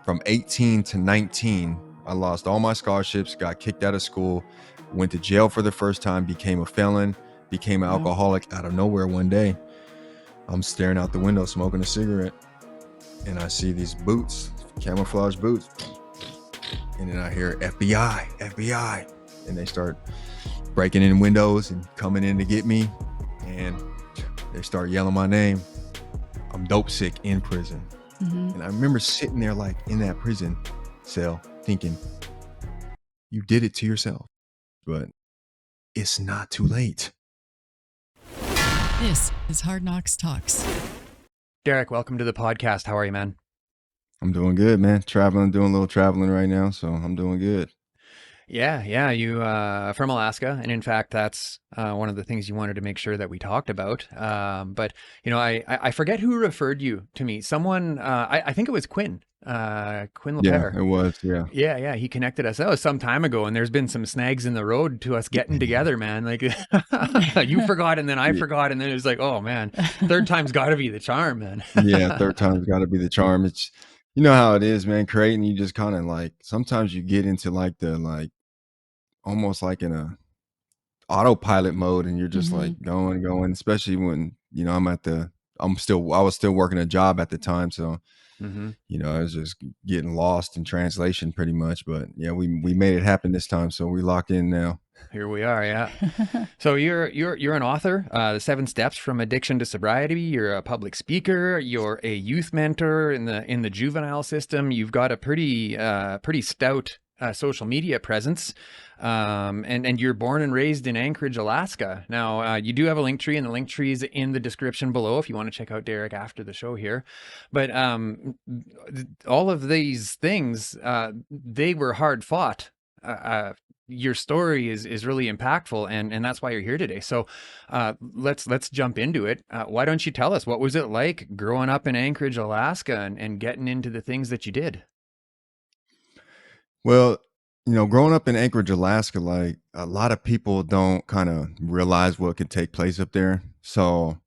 from 18 to 19, I lost all my scholarships, got kicked out of school, went to jail for the first time, became a felon, became an alcoholic out of nowhere one day. I'm staring out the window smoking a cigarette, and I see these boots, camouflage boots, and then I hear FBI, FBI, and they start breaking in windows and coming in to get me, and they start yelling my name. I'm dope sick in prison. And I remember sitting there like in that prison cell thinking, you did it to yourself, but it's not too late. This is Hard Knocks Talks. Derrick, welcome to the podcast. How are you, man? I'm doing good, man. Doing a little traveling right now, so I'm doing good. Yeah. You from Alaska, and in fact, that's one of the things you wanted to make sure that we talked about. But you know, I forget who referred you to me. Someone, I think it was Quinn. Quinn LaPere. Yeah, it was. Yeah. Yeah. He connected us. That was some time ago, and there's been some snags in the road to us getting together, man. Like you forgot, and then I forgot, and then it was like, oh man, third time's got to be the charm, man. Yeah, third time's got to be the charm. It's, you know how it is, man. Creating, you just kind of like, sometimes you get into like the almost like in a autopilot mode, and you're just like going, especially when, you know, I was still working a job at the time. So, you know, I was just getting lost in translation pretty much, but yeah, we made it happen this time. So we locked in now. Here we are, yeah. So you're an author, The 7 Steps from Addiction to Sobriety. You're a public speaker. You're a youth mentor in the juvenile system. You've got a pretty stout social media presence, and you're born and raised in Anchorage, Alaska. Now, you do have a link tree, and the link tree is in the description below if you want to check out Derrick after the show here. But all of these things, they were hard fought. Your story is really impactful, and that's why you're here today. So let's jump into it. Why don't you tell us, what was it like growing up in Anchorage, Alaska, and getting into the things that you did? Well, you know, growing up in Anchorage, Alaska, like a lot of people don't kind of realize what could take place up there. So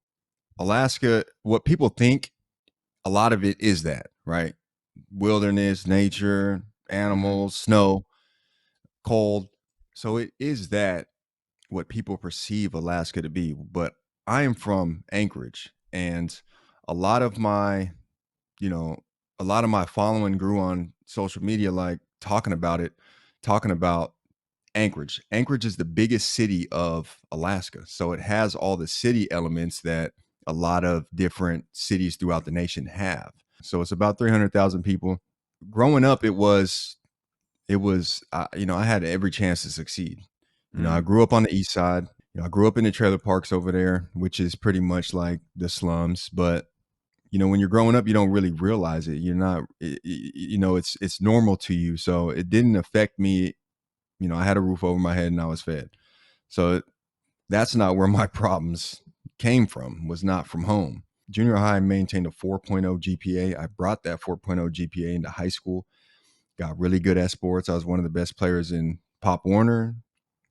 Alaska, what people think, a lot of it is that, right? Wilderness, nature, animals, snow, cold. So it is that what people perceive Alaska to be. But I am from Anchorage, and a lot of my, a lot of my following grew on social media, like talking about Anchorage. Anchorage is the biggest city of Alaska. So it has all the city elements that a lot of different cities throughout the nation have. So it's about 300,000 people. Growing up, it was, I had every chance to succeed. You know, I grew up on the east side. You know, I grew up in the trailer parks over there, which is pretty much like the slums. But, you know, when you're growing up, you don't really realize it. You're not, it's normal to you. So it didn't affect me. You know, I had a roof over my head and I was fed. So that's not where my problems came from, was not from home. Junior high, I maintained a 4.0 GPA. I brought that 4.0 GPA into high school, got really good at sports. I was one of the best players in Pop Warner,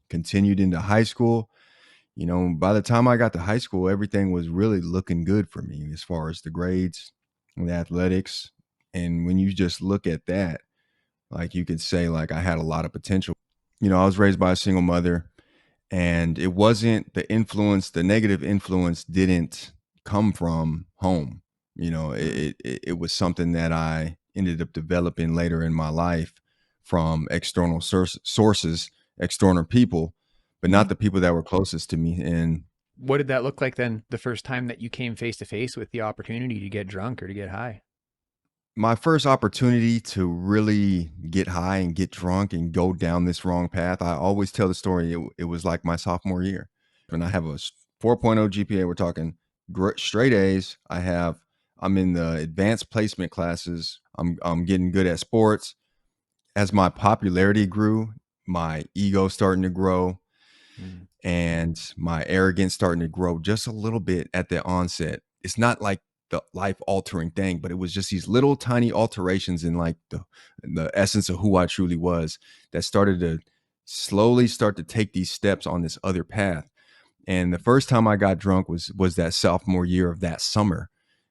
continued into high school. You know, by the time I got to high school, everything was really looking good for me as far as the grades and the athletics. And when you just look at that, like you could say, like I had a lot of potential. You know, I was raised by a single mother, and it wasn't the negative influence didn't come from home. You know, it was something that I ended up developing later in my life from external sources, external people, but not the people that were closest to me. And what did that look like then, the first time that you came face to face with the opportunity to get drunk or to get high? My first opportunity to really get high and get drunk and go down this wrong path, I always tell the story. It was like my sophomore year, and I have a 4.0 GPA. We're talking straight A's. I'm in the advanced placement classes. I'm getting good at sports. As my popularity grew, my ego starting to grow, and my arrogance starting to grow just a little bit at the onset. It's not like the life altering thing, but it was just these little tiny alterations in like the essence of who I truly was that started to slowly start to take these steps on this other path. And the first time I got drunk was that sophomore year of that summer.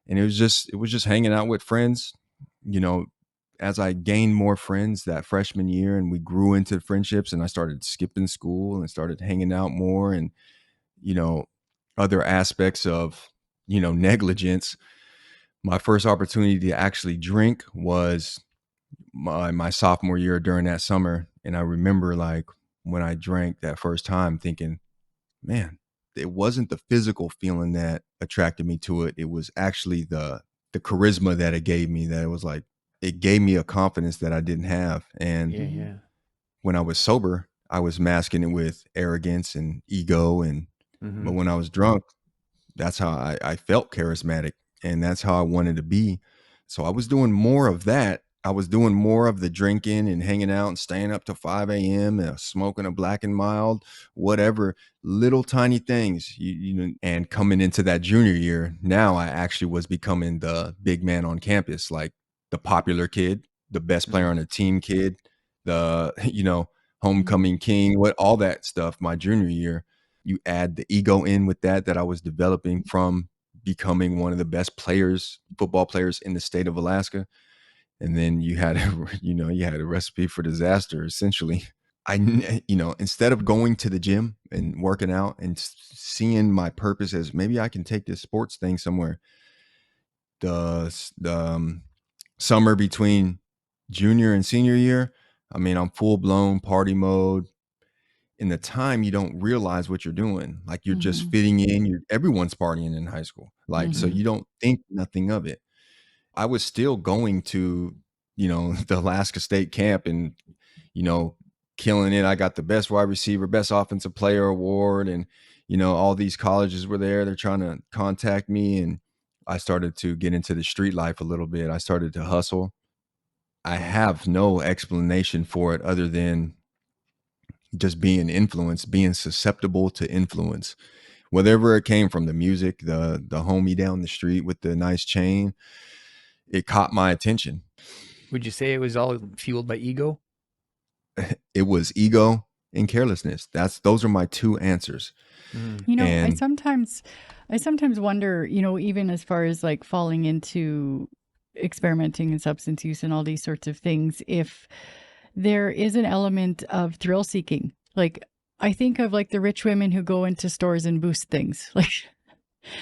And it was just hanging out with friends, you know, as I gained more friends that freshman year and we grew into friendships and I started skipping school and started hanging out more and, you know, other aspects of, negligence, my first opportunity to actually drink was my sophomore year during that summer. And I remember like when I drank that first time thinking, man, it wasn't the physical feeling that attracted me to it. It was actually the charisma that it gave me, that it was like it gave me a confidence that I didn't have. And Yeah, Mhm. yeah. when I was sober, I was masking it with arrogance and ego. And Mm-hmm. but when I was drunk, that's how I felt charismatic and that's how I wanted to be. So I was doing more of that. I was doing more of the drinking and hanging out and staying up to 5 a.m. and smoking a black and mild, whatever, little tiny things, and coming into that junior year, now I actually was becoming the big man on campus, like the popular kid, the best player Mm-hmm. on the team kid, the, Mhm. homecoming king, what all that stuff my junior year. You add the ego in with that I was developing from becoming one of the best players, football players in the state of Alaska. And then you had you had a recipe for disaster essentially. Instead of going to the gym and working out and seeing my purpose as maybe I can take this sports thing somewhere, the summer between junior and senior year, I mean, I'm full blown party mode. In the time you don't realize what you're doing, like you're just Mhm. fitting in, everyone's partying in high school, like, so Mhm. Mm-hmm. you don't think nothing of it. I was still going to, the Alaska State camp and, you know killing it. I got the best wide receiver, best offensive player award, and all these colleges were there, they're trying to contact me. And I started to get into the street life a little bit. I started to hustle. I have no explanation for it other than just being influenced, being susceptible to influence, whatever it came from, the music, the homie down the street with the nice chain, it caught my attention. Would you say it was all fueled by ego? It was ego and carelessness. Those are my two answers. Mm. You know, And I sometimes wonder, even as far as like falling into experimenting and substance use and all these sorts of things, if there is an element of thrill seeking. Like I think of like the rich women who go into stores and boost things. Like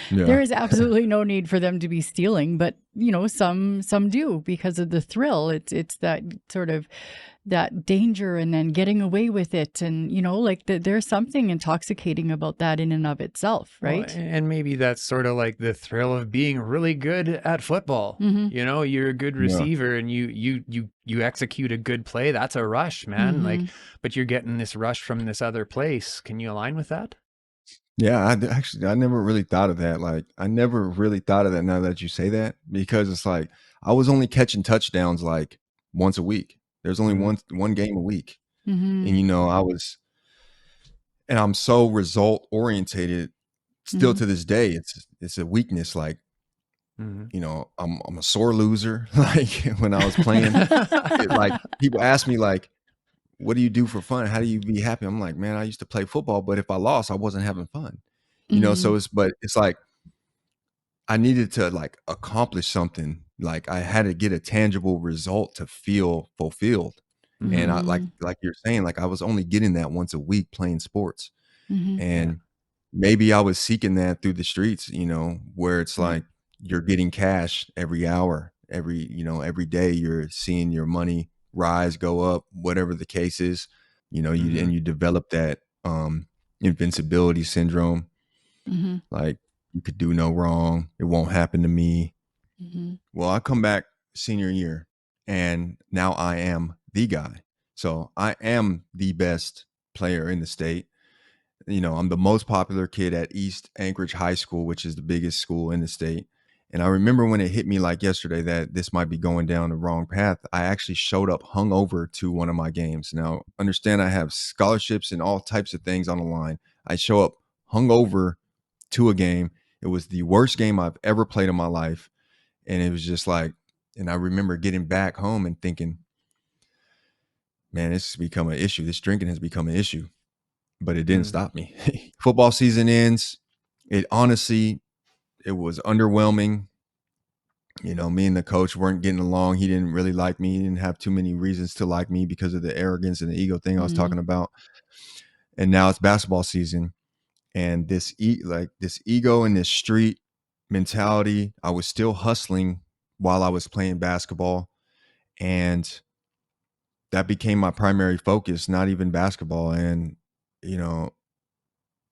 there yeah, is absolutely no need for them to be stealing, but some do because of the thrill. It's that sort of that danger and then getting away with it, and like there's something intoxicating about that in and of itself, Well, right? and maybe that's sort of like the thrill of being really good at football. Mm-hmm. You're a good yeah, receiver and you execute a good play. That's a rush, man. Mm-hmm. Like, but you're getting this rush from this other place. Can you align with that? yeah. Actually, I never really thought of that. Like, I never really thought of that. Now that you say that, because it's like I was only catching touchdowns like once a week. There's only Mm-hmm. one game a week, Mm-hmm. and I'm so result orientated. Still Mm-hmm. to this day, it's a weakness. Like, Mm-hmm. I'm a sore loser. Like when I was playing, like people ask me like, what do you do for fun? How do you be happy? I'm like, man, I used to play football, but if I lost, I wasn't having fun. Mm-hmm. So it's like I needed to like accomplish something. Like I had to get a tangible result to feel fulfilled. And Mm-hmm. I Mm-hmm. like you're saying, like I was only getting that once a week playing sports. Mm-hmm. Yeah. And maybe I was seeking that through the streets, where it's Yeah. like you're getting cash every hour, every day you're seeing your money rise, go up, whatever the case is, Mm-hmm. you develop that invincibility syndrome, Mm-hmm. like you could do no wrong, it won't happen to me. Mm-hmm. Well, I come back senior year and now I am the guy. So I am the best player in the state. I'm the most popular kid at East Anchorage High School, which is the biggest school in the state. And I remember when it hit me like yesterday that this might be going down the wrong path. I actually showed up hungover to one of my games. Now, understand I have scholarships and all types of things on the line. I show up hungover to a game. It was the worst game I've ever played in my life. And it was just like, and I remember getting back home and thinking, man, this has become an issue. This drinking has become an issue, but it didn't Mm-hmm. stop me. Football season ends. It honestly, it was underwhelming. Me and the coach weren't getting along. He didn't really like me. He didn't have too many reasons to like me because of the arrogance and the ego thing I was Mm. talking about. And now it's basketball season, and this ego and this street mentality, I was still hustling while I was playing basketball, and that became my primary focus, not even basketball. And you know,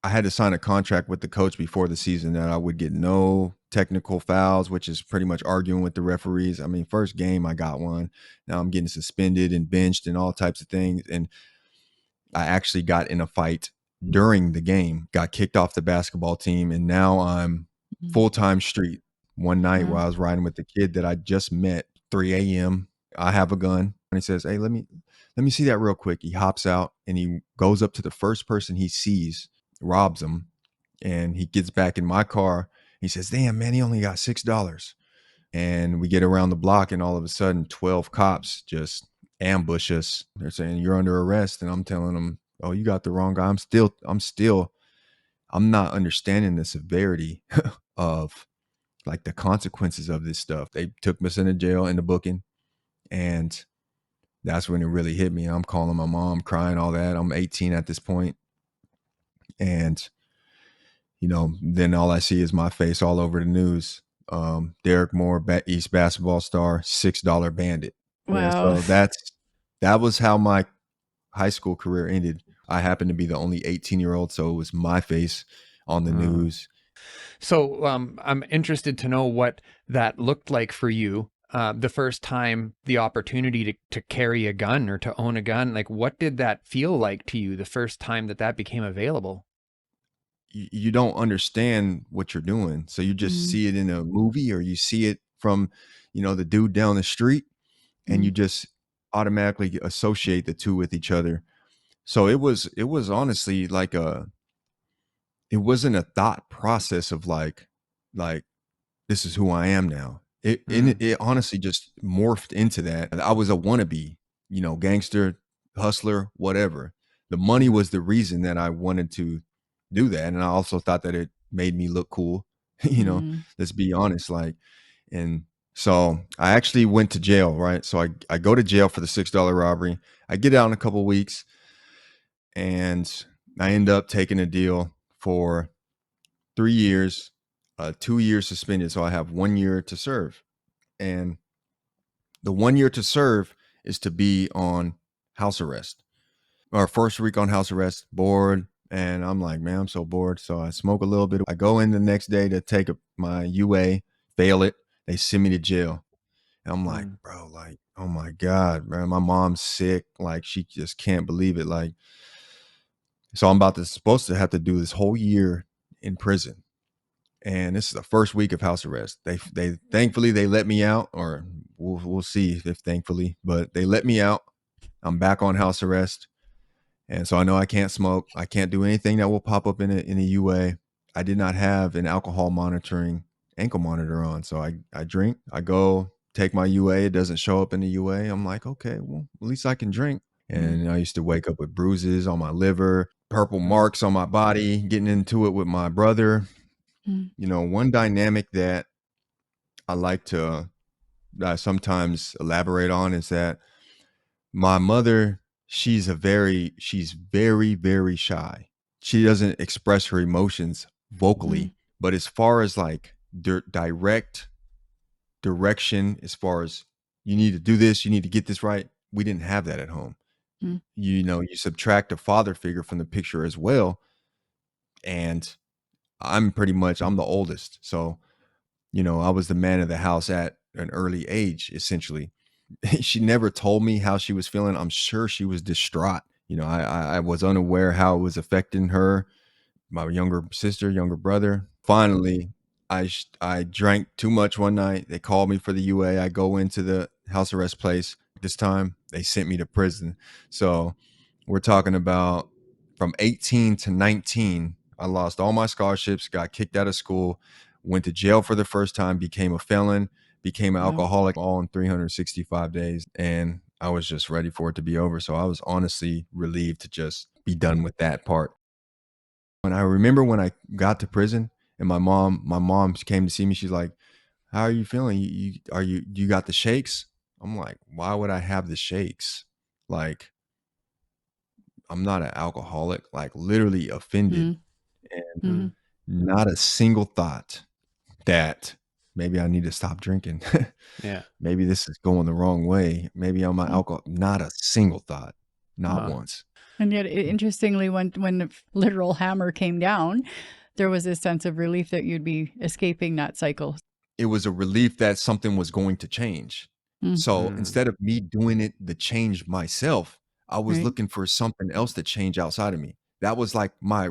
I had to sign a contract with the coach before the season that I would get no technical fouls, which is pretty much arguing with the referees. I mean, first game I got one. Now I'm getting suspended and benched and all types of things. And I actually got in a fight during the game, got kicked off the basketball team, and now I'm Mm. full-time street. One night Wow. while I was riding with the kid that I just met, 3 a.m., I have a gun. And he says, "Hey, let me see that real quick." He hops out and he goes up to the first person he sees, robs him, and he gets back in my car. He says, "Damn, man, he only got $6." And we get around the block, and all of a sudden 12 cops just ambush us. They're saying, "You're under arrest." And I'm telling them, "Oh, you got the wrong guy." I'm not understanding the severity of like the consequences of this stuff. They took us into jail in the booking, and that's when it really hit me. I'm calling my mom, crying, all that. I'm 18 at this point, and then all I see is my face all over the news. Derrick Moore, East basketball star, $6 bandit. Yeah, Wow. so that was how my high school career ended. I happened to be the only 18-year-old, so it was my face on the Uh, news. so I'm interested to know what that looked like for you. The first time the opportunity to carry a gun or to own a gun, like what did that feel like to you the first time that became available? You don't understand what you're doing, so you just Mm. see it in a movie, or you see it from the dude down the street, and you Mm. just automatically associate the two with each other. So it was honestly like it wasn't a thought process of like this is who I am now. Mm, It honestly just morphed into that. I was a wannabe, gangster, hustler, whatever. The money mm, was the reason that I wanted to do that, and I also thought that it made me look cool. Mm. Let's be honest, like, and so I actually went to jail, right? So I go to jail for the $6 robbery. I get out in a couple weeks, and I end up taking a deal for 3 years, 2 years suspended. So I have 1 year to serve. And the 1 year to serve is to be on house arrest. Our first week on house arrest, bored. And I'm like, man, I'm so bored. So I smoke a little bit. I go in the next day to take my UA, fail it. They send me to jail. And I'm like, mm, bro, like, oh my God, man, my mom's sick. Like, she just can't believe it. Like, so I'm supposed to have to do this whole year in prison. And this is the first week of house arrest. They thankfully they let me out, or we'll see if thankfully, but they let me out. I'm back on house arrest, and so I know I can't smoke. I can't do anything that will pop up in a UA. I did not have an alcohol monitoring ankle monitor on, so I drink. I go take my UA. It doesn't show up in the UA. I'm like, okay, well at least I can drink. Mm. And I used to wake up with bruises on my liver, purple mm, marks on my body, getting into it with my brother. Mm. One dynamic that I like to that I sometimes elaborate on is that my mother, she's very, very shy. She doesn't express her emotions Mm. vocally, but as far as like direct direction, as far as you need to do this, you need to get this right, we didn't have that at home. Mm. You subtract a father figure from the picture as well, and I'm the oldest. So I was the man of the house at an early age, essentially. She never told me how she was feeling. I'm sure she was distraught. I was unaware how it was affecting her, my younger sister, younger brother. Finally, I drank too much one night. They called me for the UA. I go into the house arrest place. This time, they sent me to prison. So we're talking about from 18 to 19. I lost all my scholarships, got kicked out of school, went to jail for the first time, became a felon, became an Wow. alcoholic all in 365 days. And I was just ready for it to be over. So I was honestly relieved to just be done with that part. And I remember when I got to prison and my mom came to see me, she's like, how are you feeling? You got the shakes? I'm like, why would I have the shakes? Like, I'm not an alcoholic, like literally offended, Mm, and mhm. not a single thought that maybe I need to stop drinking. Yeah. Maybe this is going the wrong way. Maybe I'm an Mm. alcohol. Not a single thought. Not Uh-huh. once. And yet, interestingly, when the literal hammer came down, there was a sense of relief that you'd be escaping that cycle. It was a relief that something was going to change. Mm, So Mm. instead of me doing it, the change myself, I was right? looking for something else to change outside of me. That was like my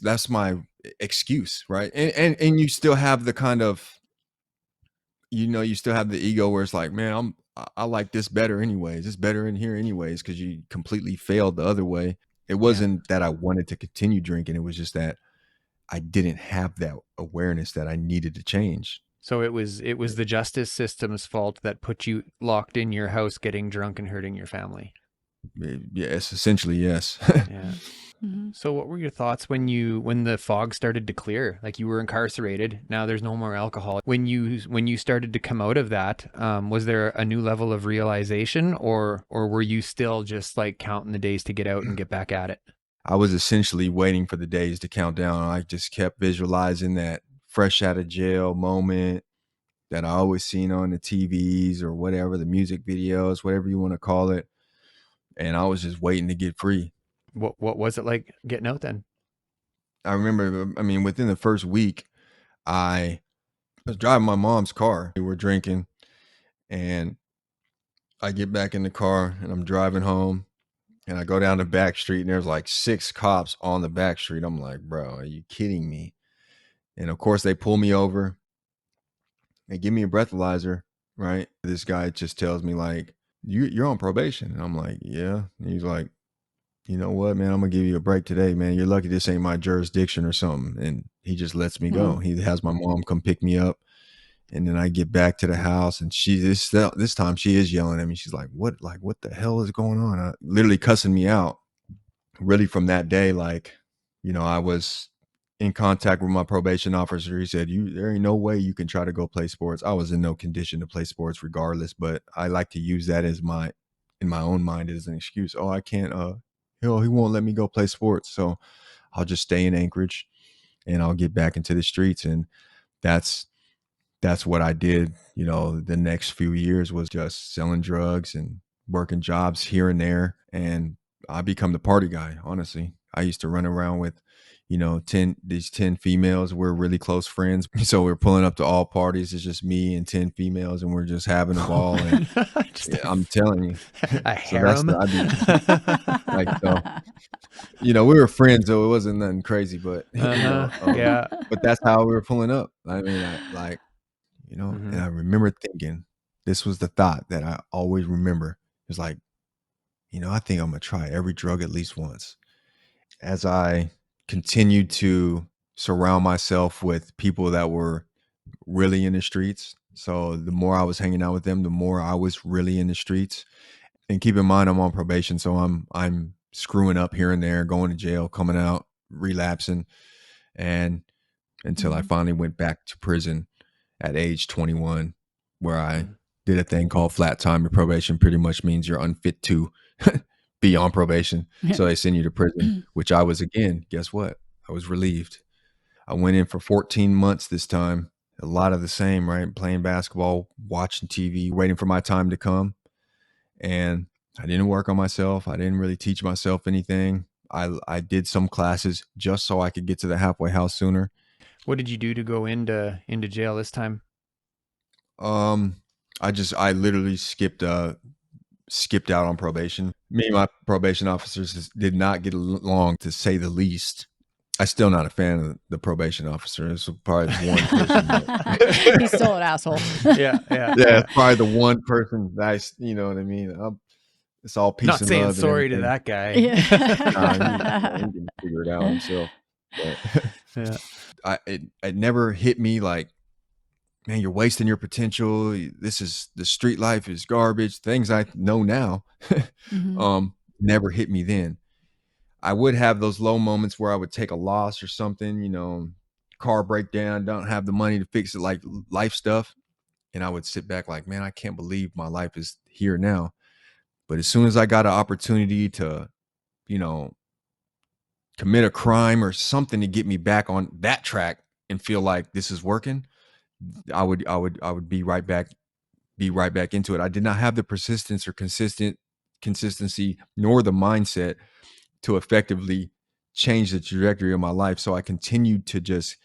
that's my excuse, right? And you still have the kind of, you still have the ego where it's like, man, I like this better anyways. It's better in here anyways, because you completely failed the other way. It Yeah. wasn't that I wanted to continue drinking. It was just that I didn't have that awareness that I needed to change. So it was the justice system's fault that put you locked in your house getting drunk and hurting your family. Yes, essentially, yes. Yeah. Mhm. So what were your thoughts when the fog started to clear? Like you were incarcerated, now there's no more alcohol. When you started to come out of that, was there a new level of realization, or were you still just like counting the days to get out and get back at it? I was essentially waiting for the days to count down. I just kept visualizing that fresh out of jail moment that I always seen on the TVs or whatever, the music videos, whatever you want to call it. And I was just waiting to get free. What was it like getting out then? I remember, I mean, within the first week, I was driving my mom's car. We were drinking, and I get back in the car and I'm driving home, and I go down the back street and there's like 6 cops on the back street. I'm like, bro, are you kidding me? And of course they pull me over. They give me a breathalyzer, right? This guy just tells me like, you're on probation. And I'm like, yeah. And he's like, you know what, man, I'm gonna give you a break today, man. You're lucky this ain't my jurisdiction or something. And he just lets me go. Mm. He has my mom come pick me up. And then I get back to the house, and this time she is yelling at me. She's like, what the hell is going on? Literally cussing me out. Really from that day, like, I was in contact with my probation officer. He said, there ain't no way you can try to go play sports. I was in no condition to play sports regardless, but I like to use that as in my own mind as an excuse. Oh, I can't, he won't let me go play sports. So I'll just stay in Anchorage and I'll get back into the streets. And that's what I did. The next few years was just selling drugs and working jobs here and there. And I become the party guy, honestly. I used to run around with, 10 females. We're really close friends. So we're pulling up to all parties. It's just me and 10 females, and we're just having a ball. And Just yeah, I'm telling you. a So that's harem. like, so, we were friends, though. It wasn't nothing crazy, but, Yeah. but that's how we were pulling up. I mean, and Hmm. I remember thinking, this was the thought that I always remember. It's like, I think I'm going to try every drug at least once. As I continued to surround myself with people that were really in the streets. So the more I was hanging out with them, the more I was really in the streets. And keep in mind, I'm on probation. So I'm screwing up here and there, going to jail, coming out, relapsing. And until I Mhm. finally went back to prison at age 21, where I Mm. did a thing called flat time. Your probation pretty much means you're unfit to be on probation. So they send you to prison, which I was again. Guess what? I was relieved. I went in for 14 months this time. A lot of the same, right? Playing basketball, watching TV, waiting for my time to come. And I didn't work on myself. I didn't really teach myself anything. I did some classes just so I could get to the halfway house sooner. What did you do to go into jail this time? Um, I literally skipped out on probation. Me and my probation officers did not get along, to say the least. I'm still not a fan of the probation officer. It's probably the one person He's still an asshole. Yeah, yeah, yeah, yeah. it's probably the one person that you know what I mean? It's all peace Not and saying love and sorry to everything. that guy. Nah, he Yeah. can figure it out himself. But Yeah. it never hit me like, man, you're wasting your potential. The street life is garbage. Things I know now, Mhm. never hit me then. I would have those low moments where I would take a loss or something, car break down, don't have the money to fix it, like life stuff. And I would sit back like, man, I can't believe my life is here now. But as soon as I got an opportunity to, you know, commit a crime or something to get me back on that track and feel like this is working, I would be right back into it. I did not have the persistence or consistency nor the mindset to effectively change the trajectory of my life. So I continued to just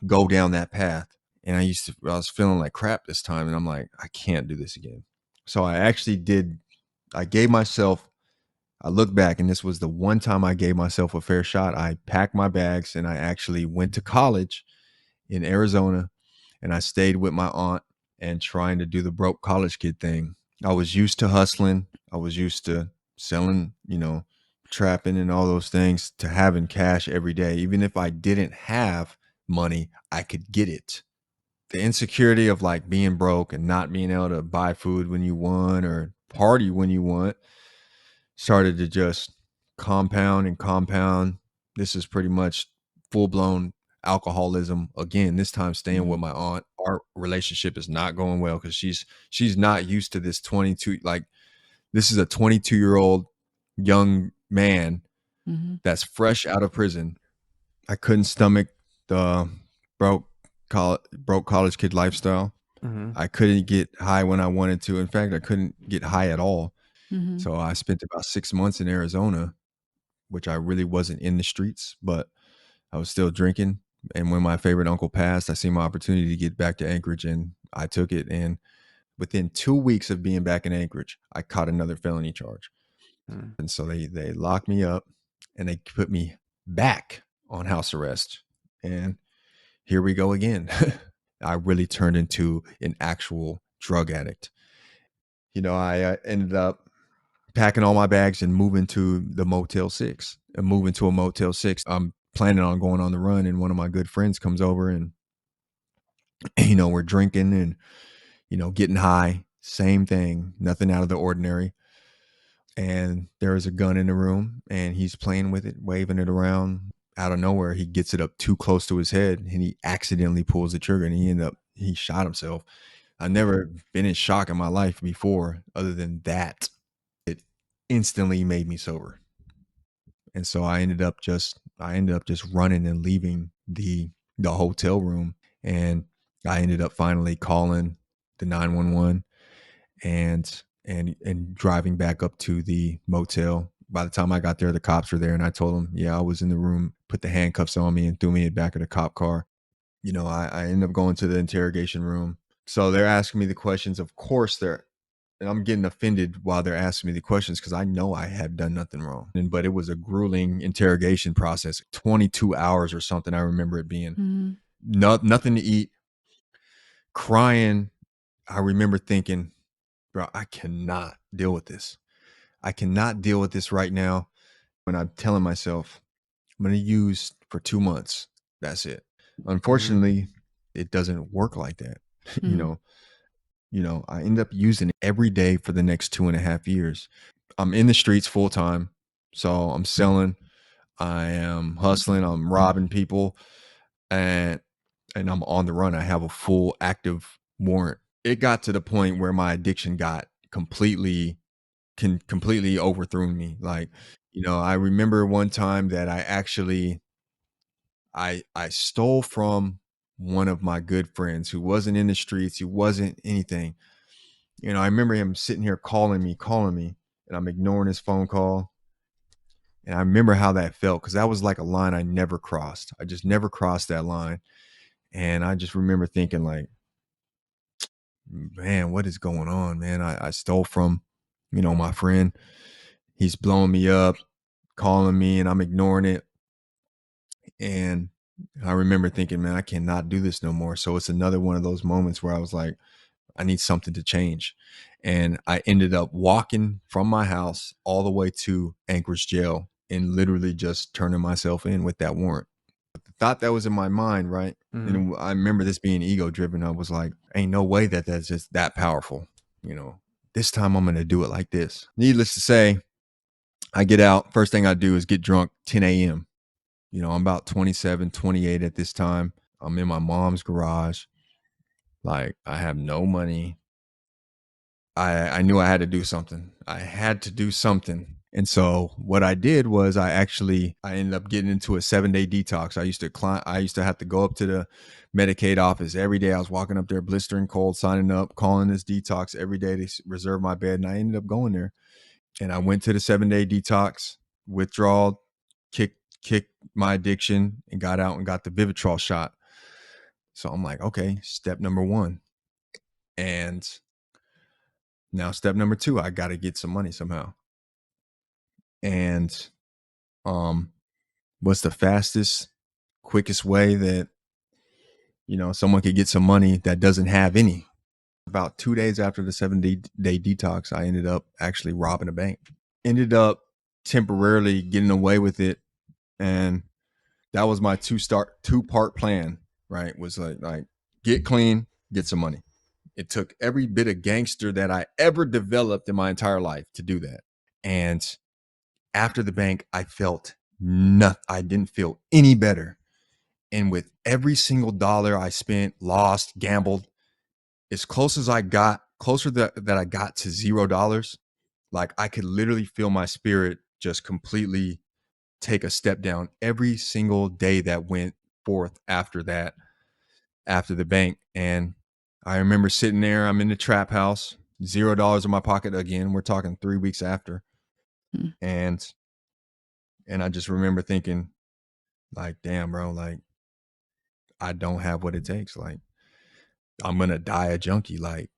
go down that path. And I was feeling like crap this time. And I'm like, I can't do this again. So I gave myself, I look back, and this was the one time I gave myself a fair shot. I packed my bags and I actually went to college in Arizona, and I stayed with my aunt and trying to do the broke college kid thing. I was used to hustling. I was used to selling, trapping and all those things, to having cash every day. Even if I didn't have money, I could get it. The insecurity of like being broke and not being able to buy food when you want or party when you want started to just compound and compound. This is pretty much full blown alcoholism again, this time staying with my aunt. Our relationship is not going well because she's not used to this 22, like this is a 22-year-old young man that's fresh out of prison. I couldn't stomach the broke college kid lifestyle. I couldn't get high when I wanted to. In fact, I couldn't get high at all. So I spent about 6 months in Arizona, which I really wasn't in the streets, but I was still drinking. And when my favorite uncle passed, I seen my opportunity to get back to Anchorage, and I took it. And within 2 weeks of being back in Anchorage, I caught another felony charge. And so they locked me up and they put me back on house arrest. And here we go again. I really turned into an actual drug addict. I ended up packing all my bags and moving to the Motel 6 and moving to a Motel 6. I'm planning on going on the run, and one of my good friends comes over, and we're drinking and getting high. Same thing, nothing out of the ordinary. And there is a gun in the room, and he's playing with it, waving it around. Out of nowhere, he gets it up too close to his head, and he accidentally pulls the trigger, and he shot himself. I've never been in shock in my life before, other than that. It instantly made me sober. And so I ended up just running and leaving the hotel room, and I ended up finally calling the 911 and driving back up to the motel. By the time I got there, the cops were there, and I told them, yeah, I was in the room, put the handcuffs on me and threw me in the back of the cop car. I ended up going to the interrogation room. So they're asking me the questions. Of course, and I'm getting offended while they're asking me the questions because I know I have done nothing wrong. But it was a grueling interrogation process, 22 hours or something. I remember it being nothing to eat, crying. I remember thinking, bro, I cannot deal with this. I cannot deal with this right now. When I'm telling myself, I'm going to use for 2 months. That's it. Unfortunately, it doesn't work like that. I end up using it every day for the next 2.5 years. I'm in the streets full time. So I'm selling, I am hustling, I'm robbing people, and I'm on the run. I have a full active warrant. It got to the point where my addiction got completely overthrown me. Like, I remember one time that I actually I stole from one of my good friends who wasn't in the streets, who wasn't anything. I remember him sitting here calling me, and I'm ignoring his phone call. And I remember how that felt, because that was like a line I never crossed. I just never crossed that line. And I just remember thinking like, man, what is going on, man? I stole from, my friend. He's blowing me up, calling me, and I'm ignoring it. And I remember thinking, man, I cannot do this no more. So it's another one of those moments where I was like, I need something to change. And I ended up walking from my house all the way to Anchorage jail and literally just turning myself in with that warrant. But the thought that was in my mind, right? And I remember this being ego driven. I was like, ain't no way that's just that powerful. This time I'm going to do it like this. Needless to say, I get out. First thing I do is get drunk 10 a.m. I'm about 27, 28 at this time. I'm in my mom's garage. Like, I have no money. I knew I had to do something. I had to do something. And so what I did was I ended up getting into a 7-day detox. I used to have to go up to the Medicaid office every day. I was walking up there blistering cold, signing up, calling this detox every day to reserve my bed. And I ended up going there, and I went to the 7-day detox, withdrawal, kicked my addiction, and got out and got the Vivitrol shot. So I'm like, okay, step number 1. And now step number 2, I got to get some money somehow. And what's the fastest, quickest way that someone could get some money that doesn't have any? About 2 days after the 7-day detox, I ended up actually robbing a bank. Ended up temporarily getting away with it, and that was my two-part plan. Right, was like get clean, get some money. It took every bit of gangster that I ever developed in my entire life to do that. And after the bank, I felt nothing. I didn't feel any better. And with every single dollar I spent, lost, gambled, as close as I got, closer that I got to $0, like I could literally feel my spirit just completely take a step down every single day that went forth after that, after the bank. And I remember sitting there, I'm in the trap house, $0 in my pocket again. We're talking 3 weeks after. Hmm. And I just remember thinking, like, damn, bro, like, I don't have what it takes. Like, I'm gonna die a junkie. Like,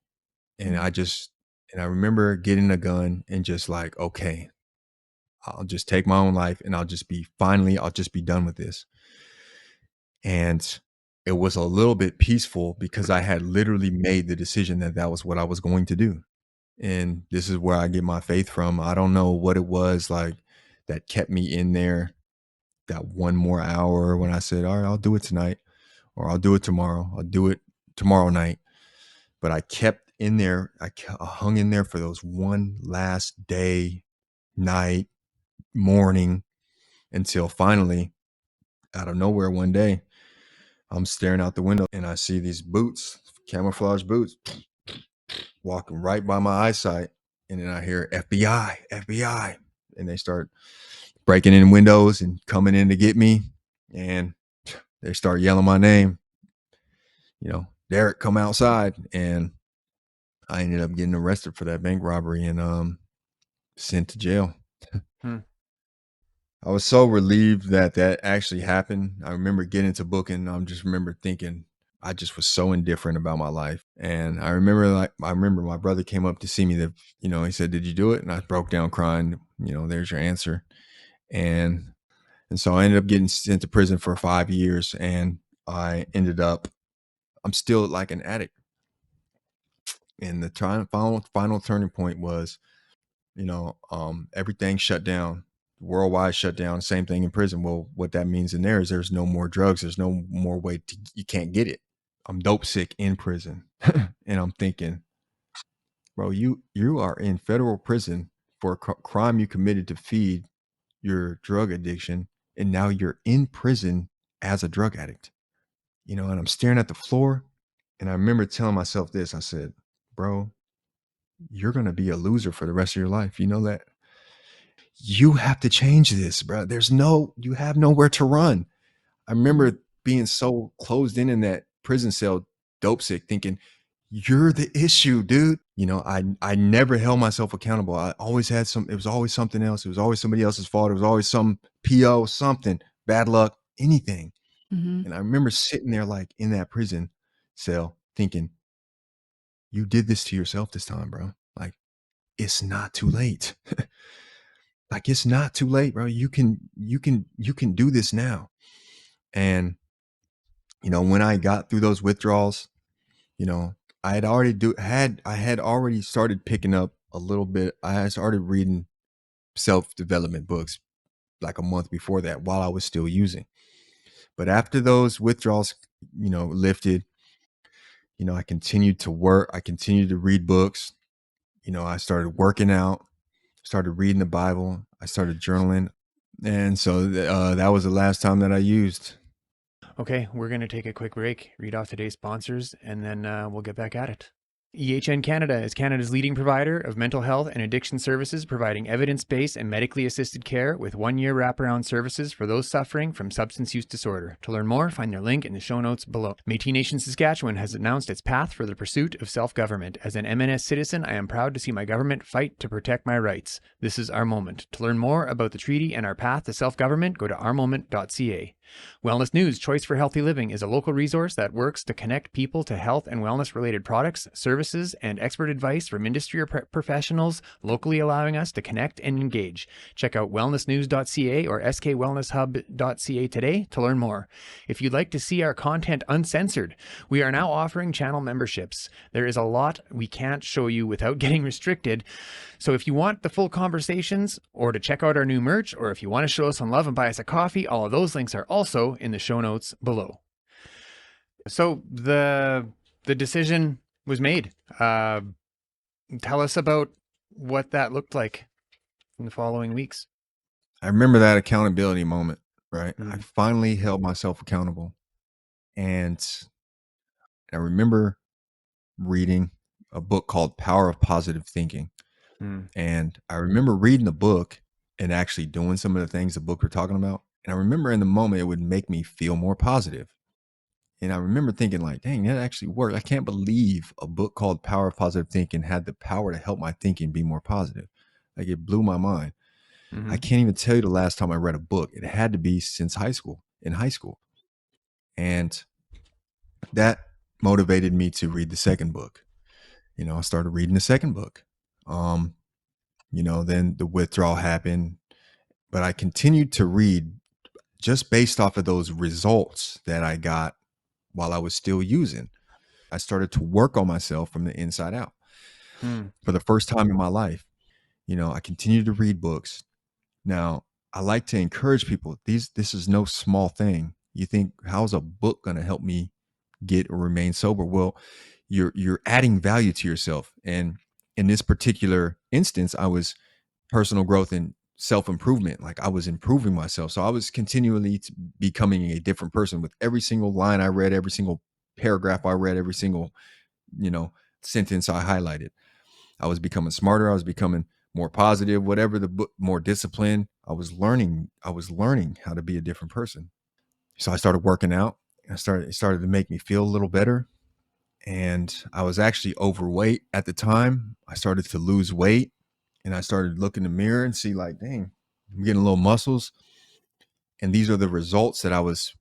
and I remember getting a gun and just like, okay, I'll just take my own life, and I'll just be done with this. And it was a little bit peaceful because I had literally made the decision that that was what I was going to do. And this is where I get my faith from. I don't know what it was like that kept me in there that one more hour when I said, all right, I'll do it tonight, or I'll do it tomorrow. I'll do it tomorrow night. But I kept in there. I hung in there for those one last day, night, morning, until finally, out of nowhere one day, I'm staring out the window and I see these boots, camouflage boots, walking right by my eyesight. And then I hear FBI, FBI. And they start breaking in windows and coming in to get me. And they start yelling my name, Derrick, come outside. And I ended up getting arrested for that bank robbery and sent to jail. Hmm. I was so relieved that that actually happened. I remember getting to booking. I just remember thinking I just was so indifferent about my life. And I remember my brother came up to see me he said, did you do it? And I broke down crying, there's your answer. And so I ended up getting sent to prison for 5 years, and I'm still like an addict. And the final turning point was, everything shut down, worldwide shut down. Same thing in prison. Well, what that means in there is there's no more drugs. There's no more way you can't get it. I'm dope sick in prison. And I'm thinking, bro, you are in federal prison for a crime you committed to feed your drug addiction. And now you're in prison as a drug addict, and I'm staring at the floor. And I remember telling myself this. I said, bro, you're going to be a loser for the rest of your life. You know that? You have to change this, bro. You have nowhere to run. I remember being so closed in that prison cell, dope sick, thinking, you're the issue, dude. I never held myself accountable. I always had it was always something else. It was always somebody else's fault. It was always some PO, something, bad luck, anything. Mm-hmm. And I remember sitting there like in that prison cell thinking, you did this to yourself this time, bro. Like, it's not too late. Like, it's not too late, bro. You can do this now. And when I got through those withdrawals, I had already started picking up a little bit. I had started reading self-development books like a month before that while I was still using. But after those withdrawals, lifted, I continued to work. I continued to read books. I started working out, started reading the Bible. I started journaling. And so that was the last time that I used. Okay, we're going to take a quick break, read off today's sponsors, and then we'll get back at it. EHN Canada is Canada's leading provider of mental health and addiction services, providing evidence-based and medically assisted care with 1-year wraparound services for those suffering from substance use disorder. To learn more, find their link in the show notes below. Métis Nation Saskatchewan has announced its path for the pursuit of self-government. As an MNS citizen, I am proud to see my government fight to protect my rights. This is our moment. To learn more about the treaty and our path to self-government, go to ourmoment.ca. Wellness News Choice for Healthy Living is a local resource that works to connect people to health and wellness related products, services, and expert advice from industry or professionals, locally allowing us to connect and engage. Check out wellnessnews.ca or skwellnesshub.ca today to learn more. If you'd like to see our content uncensored, we are now offering channel memberships. There is a lot we can't show you without getting restricted. So if you want the full conversations, or to check out our new merch, or if you want to show us some love and buy us a coffee, all of those links are also in the show notes below. So the decision was made. Tell us about what that looked like in the following weeks. I remember that accountability moment, right? I finally held myself accountable. And I remember reading a book called Power of Positive Thinking. And I remember reading the book and actually doing some of the things the book were talking about. And I remember in the moment, it would make me feel more positive. And I remember thinking like, dang, that actually worked. I can't believe a book called Power of Positive Thinking had the power to help my thinking be more positive. Like it blew my mind. I can't even tell you the last time I read a book. It had to be since in high school. And that motivated me to read the second book. I started reading the second book. Then the withdrawal happened, but I continued to read just based off of those results that I got while I was still using. I started to work on myself from the inside out. For the first time in my life, I continued to read books. Now, I like to encourage people. This is no small thing. You think, how's a book going to help me get or remain sober? Well, you're adding value to yourself. And in this particular instance, I was personal growth and self-improvement. Like I was improving myself. So I was continually becoming a different person with every single line I read, every single paragraph I read, every single, sentence I highlighted. I was becoming smarter. I was becoming more positive, whatever the book, more disciplined. I was learning how to be a different person. So I started working out. It started to make me feel a little better. And I was actually overweight at the time. I started to lose weight. And I started looking in the mirror and see like, dang, I'm getting a little muscles. And these are the results that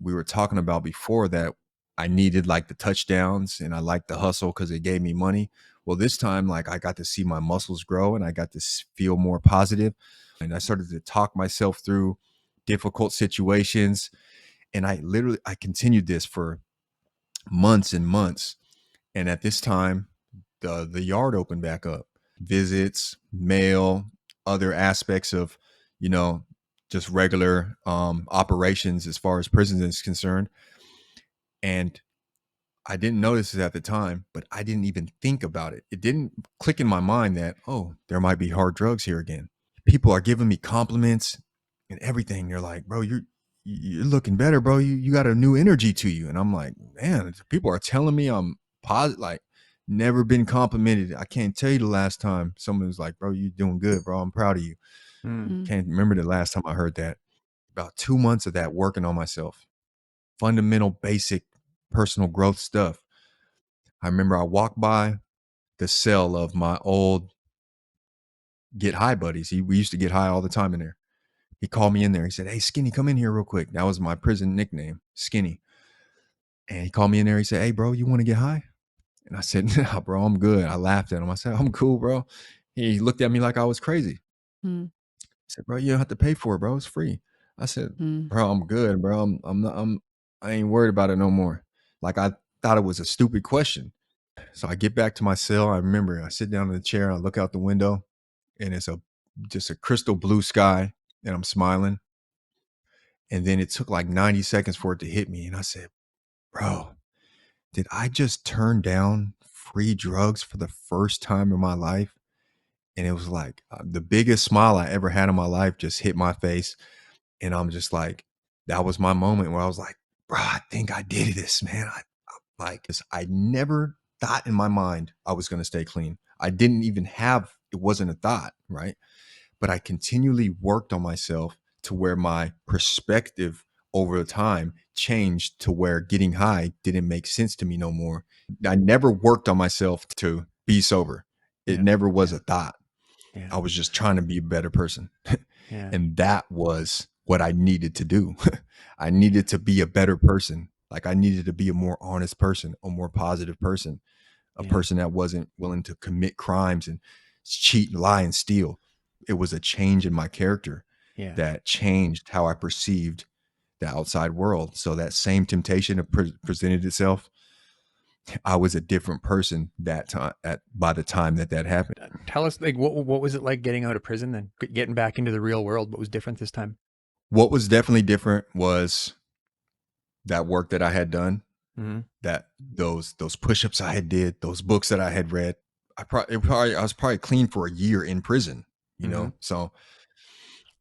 we were talking about before, that I needed, like the touchdowns, and I liked the hustle because it gave me money. Well, this time, like I got to see my muscles grow and I got to feel more positive. And I started to talk myself through difficult situations. And I continued this for months and months. And at this time, the yard opened back up. Visits, mail, other aspects of, just regular operations as far as prison is concerned. And I didn't notice it at the time, but I didn't even think about it. It didn't click in my mind that, oh, there might be hard drugs here again. People are giving me compliments and everything. They're like, bro, you're looking better, bro. You got a new energy to you. And I'm like, man, people are telling me I'm positive, like never been complimented. I can't tell you the last time someone was like, bro, you're doing good, bro. I'm proud of you. Can't remember the last time I heard that. About 2 months of that, working on myself, fundamental, basic personal growth stuff. I remember I walked by the cell of my old get high buddies. We used to get high all the time in there. He called me in there. He said, hey, Skinny, come in here real quick. That was my prison nickname, Skinny. And he called me in there. He said, hey, bro, you want to get high? And I said, nah, bro, I'm good. I laughed at him. I said, I'm cool, bro. He looked at me like I was crazy. He said, bro, you don't have to pay for it, bro. It's free. I said, bro, I'm good, bro. I ain't worried about it no more. Like I thought it was a stupid question. So I get back to my cell. I remember I sit down in the chair. I look out the window and it's just a crystal blue sky and I'm smiling. And then it took like 90 seconds for it to hit me. And I said, bro, did I just turn down free drugs for the first time in my life? And it was like the biggest smile I ever had in my life just hit my face. And I'm just like, that was my moment where I was like, bro, I think I did this, man. I never thought in my mind I was going to stay clean. I didn't even have, it wasn't a thought, right? But I continually worked on myself to where my perspective over the time changed to where getting high didn't make sense to me no more. I never worked on myself to be sober. It Yeah. never was a thought. Yeah. I was just trying to be a better person. Yeah. And that was what I needed to do. I needed to be a better person. Like I needed to be a more honest person, a more positive person, a Yeah. person that wasn't willing to commit crimes and cheat and lie and steal. It was a change in my character Yeah. that changed how I perceived the outside world. So that same temptation presented itself. I was a different person that time by the time that happened. Tell us, like, what was it like getting out of prison then, getting back into the real world? What was different this time? What was definitely different was that work that I had done, Mm-hmm. that those push-ups I had did, those books that I had read. I was probably clean for a year in prison, you Mm-hmm. know? So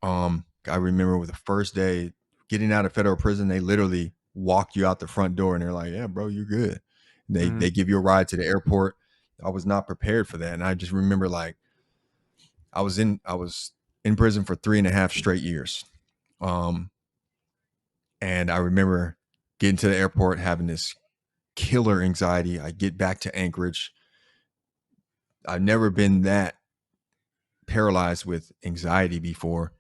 I remember with the first day getting out of federal prison, they literally walk you out the front door and they're like, yeah, bro, you're good. Mm-hmm. They give you a ride to the airport. I was not prepared for that. And I just remember like I was in prison for 3.5 straight years. And I remember getting to the airport, having this killer anxiety. I get back to Anchorage. I've never been that paralyzed with anxiety before.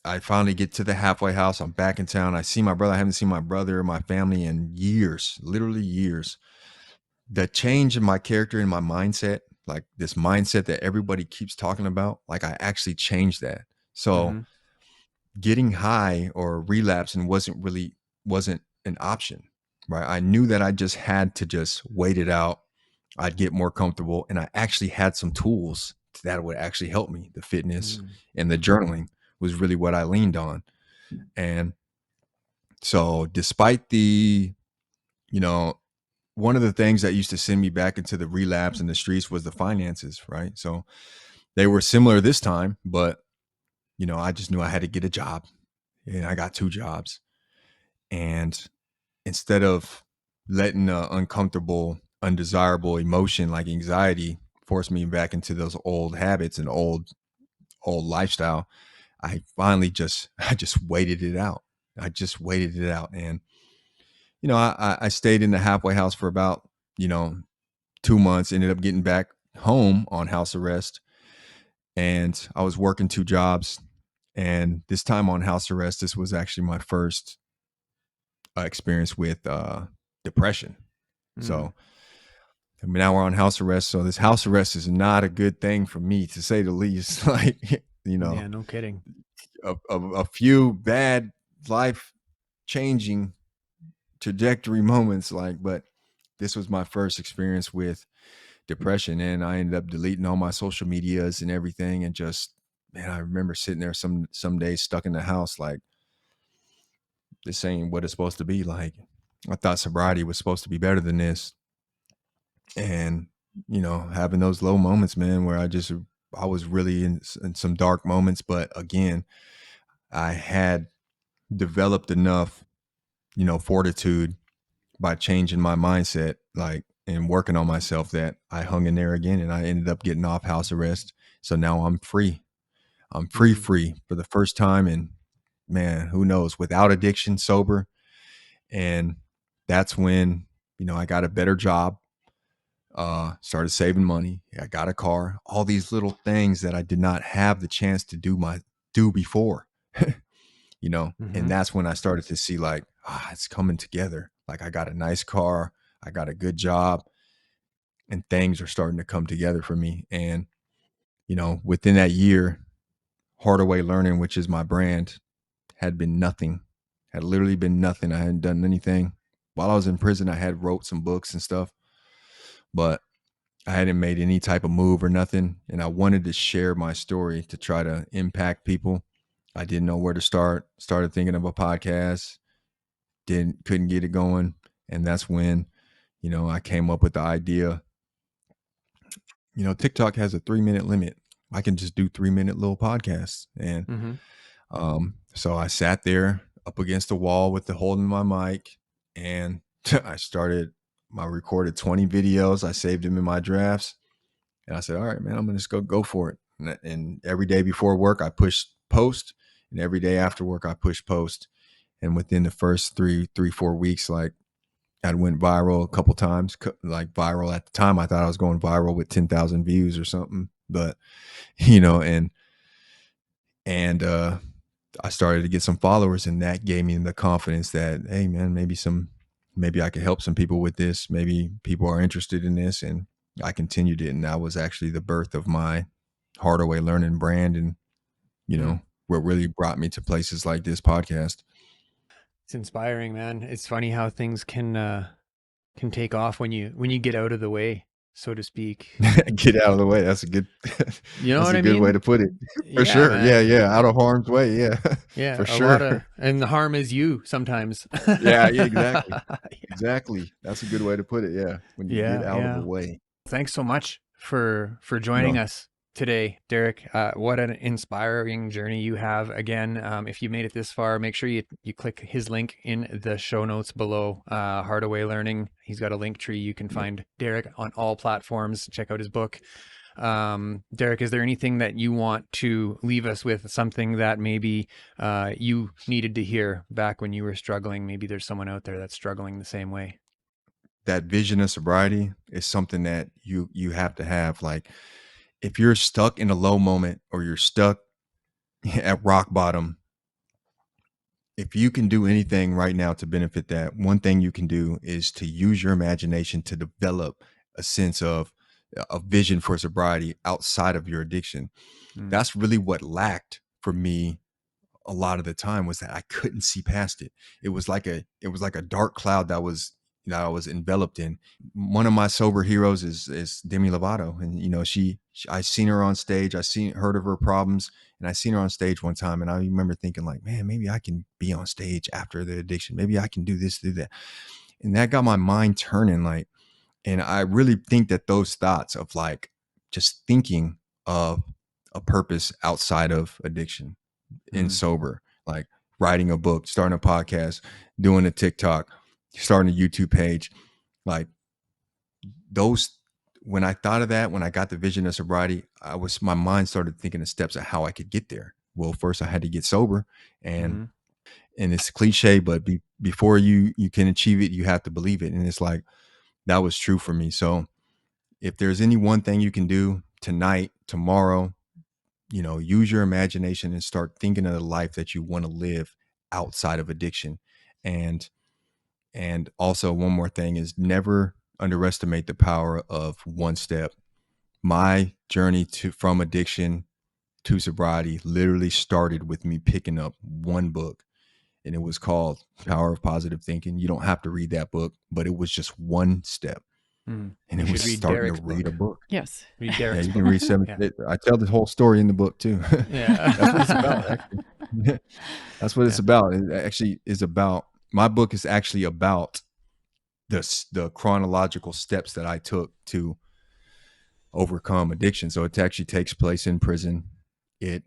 I finally get to the halfway house. I'm back in town. I see my brother. I haven't seen my brother or my family in years, literally years. The change in my character and my mindset, like this mindset that everybody keeps talking about, like I actually changed that. So Mm-hmm. getting high or relapsing wasn't an option, right? I knew that I just had to just wait it out. I'd get more comfortable, and I actually had some tools that would actually help me. The fitness and the journaling was really what I leaned on. And so despite the, you know, one of the things that used to send me back into the relapse and the streets was the finances, right? So they were similar this time, but you know, I just knew I had to get a job, and I got 2 jobs. And instead of letting an uncomfortable, undesirable emotion like anxiety force me back into those old habits and old lifestyle, I finally I just waited it out. I just waited it out. And, you know, I stayed in the halfway house for about, you know, 2 months, ended up getting back home on house arrest. And I was working 2 jobs. And this time on house arrest, this was actually my first experience with depression. So I mean, now we're on house arrest. So this house arrest is not a good thing for me, to say the least. Like, you know, Yeah, no kidding. a few bad life changing trajectory moments, like, but this was my first experience with depression, and I ended up deleting all my social medias and everything. And just, man, I remember sitting there some days stuck in the house, like, this ain't what it's supposed to be. Like, I thought sobriety was supposed to be better than this. And, you know, having those low moments, man, where I was really in some dark moments. But again, I had developed enough, you know, fortitude by changing my mindset, like, and working on myself, that I hung in there again, and I ended up getting off house arrest. So now I'm free. I'm free for the first time. And man, who knows, without addiction, sober. And that's when, you know, I got a better job, started saving money. I got a car, all these little things that I did not have the chance to do before, you know. And that's when I started to see, like, it's coming together. Like, I got a nice car, I got a good job, and things are starting to come together for me. And, you know, within that year, Hardway Learning, which is my brand, had been nothing, had literally been nothing. I hadn't done anything. While I was in prison, I had wrote some books and stuff, but I hadn't made any type of move or nothing. And I wanted to share my story to try to impact people. I didn't know where to start. Started thinking of a podcast. Couldn't get it going. And that's when, you know, I came up with the idea. You know, TikTok has a 3-minute limit. I can just do 3-minute little podcasts. And So I sat there up against the wall with holding my mic, and I recorded 20 videos. I saved them in my drafts, and I said, all right, man, I'm going to just go for it. And every day before work, I pushed post, and every day after work, I pushed post. And within the first 4 weeks, like, I went viral a couple times, like viral at the time. I thought I was going viral with 10,000 views or something, but and I started to get some followers, and that gave me the confidence that, hey man, maybe I could help some people with this. Maybe people are interested in this. And I continued it. And that was actually the birth of my Hardway learning brand. And, what really brought me to places like this podcast. It's inspiring, man. It's funny how things can take off when you get out of the way, so to speak. Get out of the way. That's a good, you know that's what a I good mean? way to put it. For sure. Man. Yeah. Out of harm's way. Yeah. Yeah. For sure. And the harm is you sometimes. Yeah, exactly. Yeah. Exactly. That's a good way to put it. Yeah. When you get out of the way. Thanks so much for joining us today, Derrick. What an inspiring journey you have. Again, if you made it this far, make sure you click his link in the show notes below. Hardway Learning. He's got a link tree. You can find Derrick on all platforms. Check out his book. Derrick, is there anything that you want to leave us with, something that maybe you needed to hear back when you were struggling? Maybe there's someone out there that's struggling the same way. That vision of sobriety is something that you have to have. Like, if you're stuck in a low moment or you're stuck at rock bottom, if you can do anything right now to benefit that, one thing you can do is to use your imagination to develop a sense of a vision for sobriety outside of your addiction. That's really what lacked for me a lot of the time, was that I couldn't see past it. It was like a dark cloud that I was enveloped in. One of my sober heroes is Demi Lovato. And, I seen her on stage. Heard of her problems, and I seen her on stage one time. And I remember thinking, like, man, maybe I can be on stage after the addiction. Maybe I can do this, do that. And that got my mind turning, like, and I really think that those thoughts of, like, just thinking of a purpose outside of addiction and sober, like writing a book, starting a podcast, doing a TikTok, starting a YouTube page, like those, when I thought of that, when I got the vision of sobriety, my mind started thinking of steps of how I could get there. Well, first I had to get sober, and it's cliche, but before you can achieve it, you have to believe it. And it's like, that was true for me. So if there's any one thing you can do tonight, tomorrow, use your imagination and start thinking of the life that you want to live outside of addiction. And also, one more thing is, never underestimate the power of one step. My journey from addiction to sobriety literally started with me picking up one book, and it was called Power of Positive Thinking. You don't have to read that book, but it was just one step. And it was starting to read a book. Yes. Read Derrick's you can read 7. Yeah. I tell the whole story in the book too. Yeah. That's what it's about. Actually. That's what it's about. It actually is about, my book is actually about the chronological steps that I took to overcome addiction. So it actually takes place in prison. The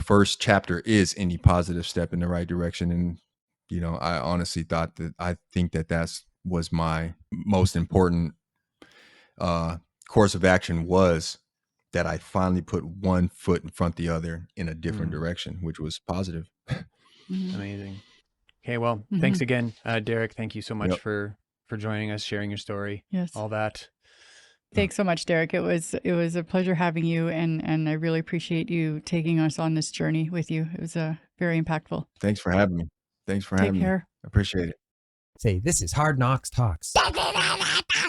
first chapter is any positive step in the right direction. And, I honestly I think that was my most important course of action, was that I finally put one foot in front of the other in a different direction, which was positive. Amazing. Okay. Well, thanks again, Derrick. Thank you so much for joining us, sharing your story, all that. Thanks so much, Derrick. It was a pleasure having you, and I really appreciate you taking us on this journey with you. It was very impactful. Thanks for having me. Take care. I appreciate it. Say, this is Hard Knocks Talks.